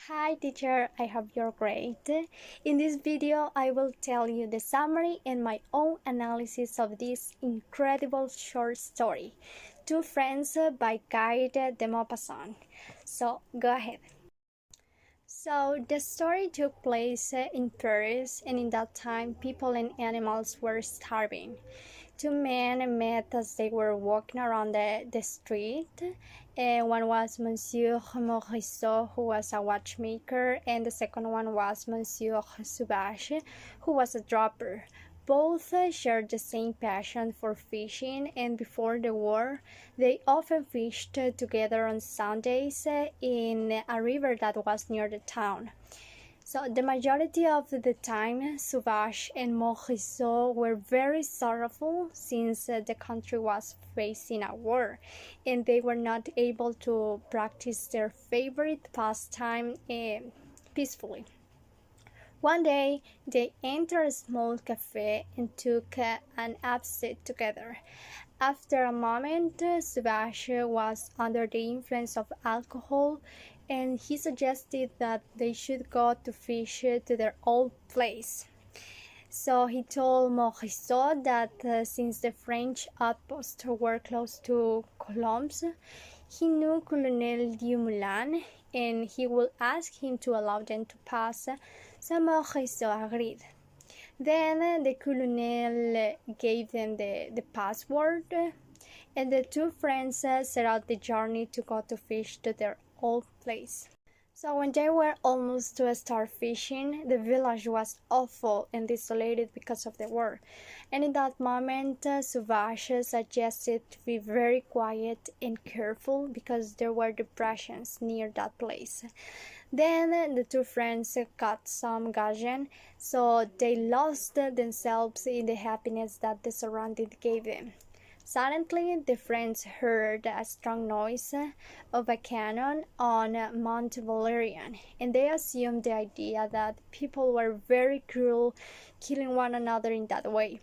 Hi teacher, I hope you're great. In this video, I will tell you the summary and my own analysis of this incredible short story, Two Friends by Guy de Maupassant. So, go ahead. So, the story took place in Paris, and in that time, people and animals were starving. Two men met as they were walking around the street. One was Monsieur Morisot, who was a watchmaker, and the second one was Monsieur Sauvage, who was a dropper. Both shared the same passion for fishing, and before the war, they often fished together on Sundays in a river that was near the town. So the majority of the time, Sauvage and Morisot were very sorrowful since the country was facing a war and they were not able to practice their favorite pastime peacefully. One day, they entered a small cafe and took an absinthe together. After a moment, Sauvage was under the influence of alcohol, and he suggested that they should go to fish to their old place. So he told Morisot that since the French outposts were close to Colombes, he knew Colonel Dumoulin, and he would ask him to allow them to pass. So Morisot agreed. Then the colonel gave them the password, and the two friends set out the journey to go to fish to their old place. So when they were almost to start fishing, the village was awful and desolated because of the war. And in that moment, Sauvage suggested to be very quiet and careful because there were depressions near that place. Then the two friends got some gasoline, so they lost themselves in the happiness that the surrounding gave them. Suddenly, the friends heard a strong noise of a cannon on Mount Valerian, and they assumed the idea that people were very cruel, killing one another in that way.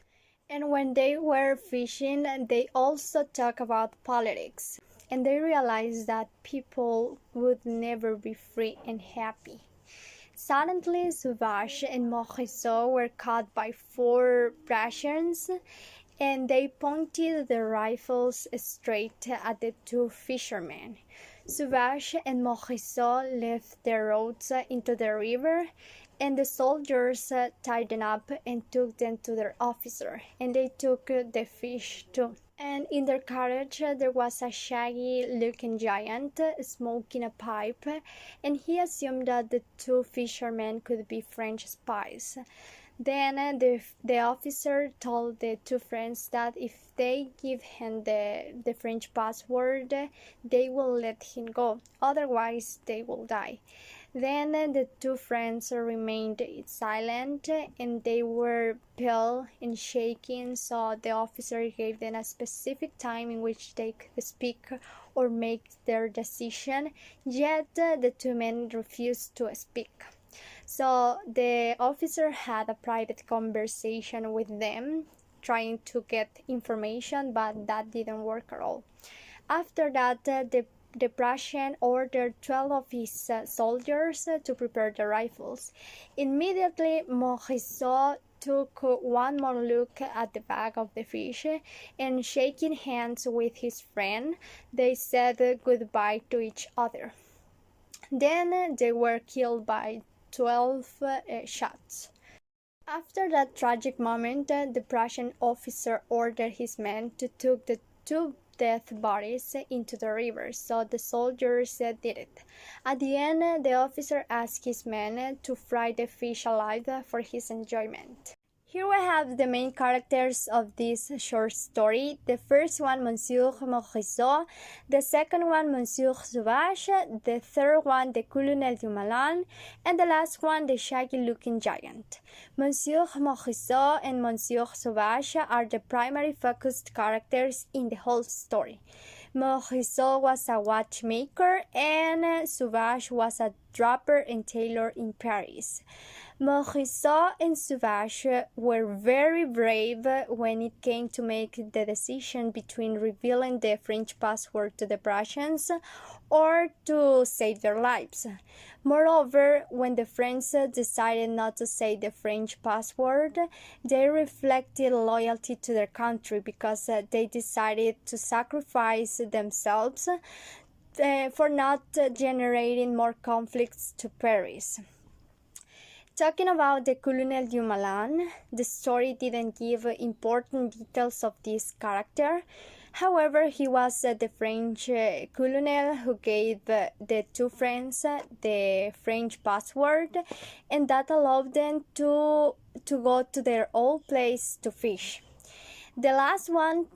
And when they were fishing, they also talked about politics, and they realized that people would never be free and happy. Suddenly, Sauvage and Morisot were caught by four Prussians, and they pointed their rifles straight at the two fishermen. Sauvage and Morisot left their rods into the river, and the soldiers tied them up and took them to their officer, and they took the fish too. And in their carriage there was a shaggy-looking giant smoking a pipe, and he assumed that the two fishermen could be French spies. Then the officer told the two friends that if they give him the French password, they will let him go, otherwise they will die. Then the two friends remained silent, and they were pale and shaking, so the officer gave them a specific time in which they could speak or make their decision, yet the two men refused to speak. So the officer had a private conversation with them, trying to get information, but that didn't work at all. After that, the Prussian ordered 12 of his soldiers to prepare the rifles. Immediately, Morisot took one more look at the bag of the fish, and shaking hands with his friend, they said goodbye to each other. Then they were killed by 12 shots. After that tragic moment, the Prussian officer ordered his men to take the two dead bodies into the river, so the soldiers did it. At the end, the officer asked his men to fry the fish alive for his enjoyment. Here we have the main characters of this short story. The first one, Monsieur Morisot, the second one, Monsieur Sauvage, the third one, the Colonel Dumoulin, and the last one, the shaggy-looking giant. Monsieur Morisot and Monsieur Sauvage are the primary focused characters in the whole story. Morisot was a watchmaker and Sauvage was a draper and tailor in Paris. Morisot and Sauvage were very brave when it came to make the decision between revealing the French password to the Prussians or to save their lives. Moreover, when the French decided not to say the French password, they reflected loyalty to their country because they decided to sacrifice themselves for not generating more conflicts to Paris. Talking about the Colonel Dumoulin, the story didn't give important details of this character. However, he was the French colonel who gave the two friends the French password, and that allowed them to go to their old place to fish. The last one,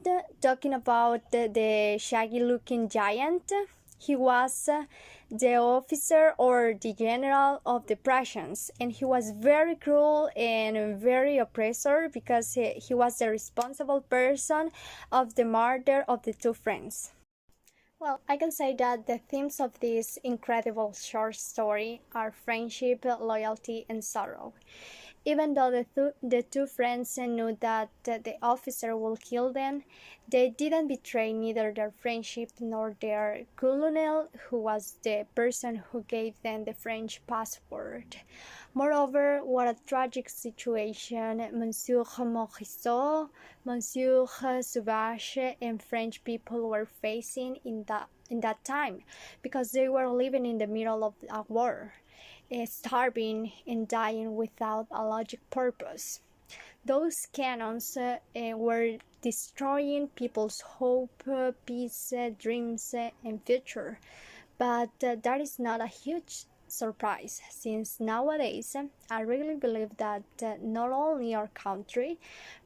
talking about the shaggy-looking giant, he was the officer or the general of the Prussians, and he was very cruel and very oppressor because he was the responsible person of the murder of the two friends. Well, I can say that the themes of this incredible short story are friendship, loyalty, and sorrow. Even though the two friends knew that the officer would kill them, they didn't betray neither their friendship nor their colonel, who was the person who gave them the French passport. Moreover, what a tragic situation Monsieur Morisot, Monsieur Sauvage, and French people were facing in that time, because they were living in the middle of a war, starving and dying without a logic purpose. Those cannons were destroying people's hope, peace, dreams, and future. But that is not a huge surprise, since nowadays I really believe that not only our country,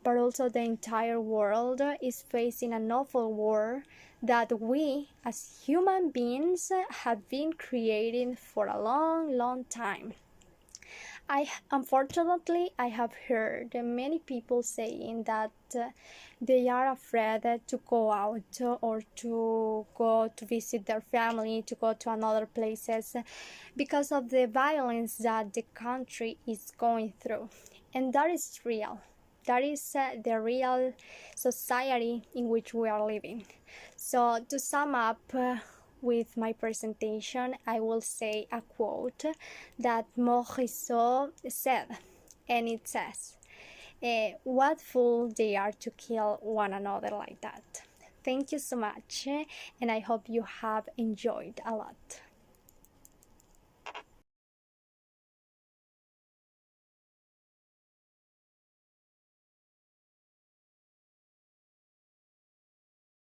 but also the entire world is facing an awful war that we as human beings have been creating for a long time. Unfortunately, I have heard many people saying that they are afraid to go out or to go to visit their family, to go to another places because of the violence that the country is going through. And that is real. That is the real society in which we are living. So to sum up, with my presentation, I will say a quote that Morisot said, and it says, "What fools they are to kill one another like that." Thank you so much, and I hope you have enjoyed a lot.